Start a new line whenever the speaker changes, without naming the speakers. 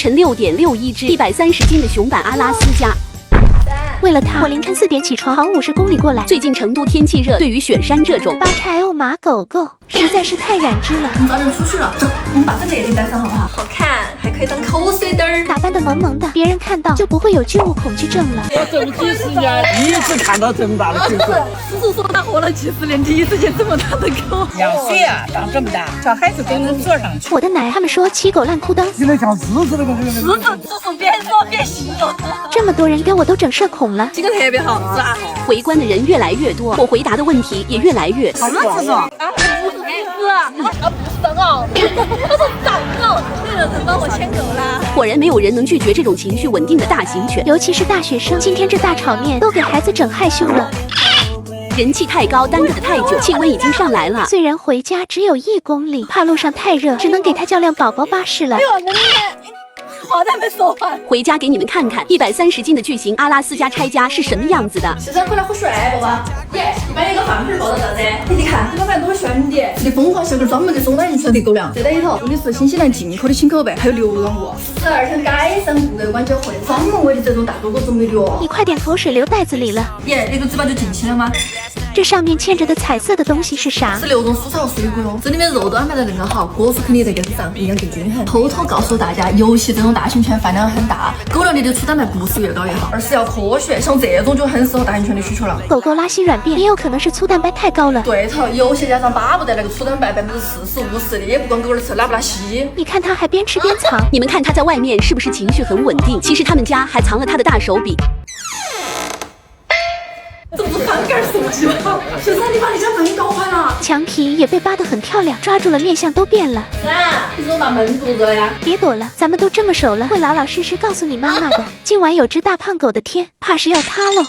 晨6.61只130斤的熊版阿拉斯加。为了它，我凌晨4点起床，跑50公里过来。最近成都天气热，对于雪山这种8K 马狗狗实在是太染指了。
我们早点出去了，走，我们把这个也给带上好不好？好看，还可以当口水灯儿。
打扮的萌萌的，别人看到就不会有巨物恐惧症了。
我这么几十年，第一次看到这么大的狗狗。
叔叔说他活了几十年，第一次见这么大的狗。
养血啊，长这么大，小孩子都能坐上去。
我的奶，他们说骑狗烂裤裆，
现在像狮子那个。
狮子，叔叔别说别形容。
这么多人给我都整社恐了。
这个特别好，是吧？
围观的人越来越多，我回答的问题也越来越。
什么叔叔？啊，不是的哦，他说长狗，那个人帮我牵狗啦。
果然没有人能拒绝这种情绪稳定的大型犬，尤其是大学生。今天这大场面都给孩子整害羞了。人气太高，耽搁的太久，气温已经上来了。虽然回家只有1公里，怕路上太热，只能给他叫辆宝宝巴士了。
话都没说完，
回家给你们看看130斤的巨型阿拉斯加拆家是什么样子的。
现在回来好帅，宝宝。耶，你把那个饭盆抱到这噻。你看，你把饭多炫的，这里疯狂小狗专门给送奶进去的狗粮。这里头用的是新西兰进口的青口贝，还有牛软物。42天改善部位关节活力，专门为你这种大狗狗准备的哦。
你快点口水流袋子里了。
耶，那个嘴巴就进去了吗？
这上面嵌着的彩色的东西是啥
？16种蔬菜和水果哟，这里面肉都安排得那个好，果蔬肯定在更上，营养更均衡。偷偷告诉大家，尤其这种大型犬饭量很大，狗粮里的粗蛋白不是越高越好，而是要科学。像这种就很适合大型犬的需求了。
狗狗拉稀软便也有可能是粗蛋白太高了。
对头，有些家长巴不得那个粗蛋白40%、50%的，也不管狗儿吃拉不拉稀。
你看它还边吃边藏，你们看它在外面是不是情绪很稳定？其实他们家还藏了它的大手笔。
这不是翻盖手机吗？小三，你把你家门搞坏了。
墙皮也被扒得很漂亮，抓住了面相都变了。
你怎么把门堵着呀？
别躲了，咱们都这么熟了，会老老实实告诉你妈妈的。今晚有只大胖狗的天，怕是要塌喽。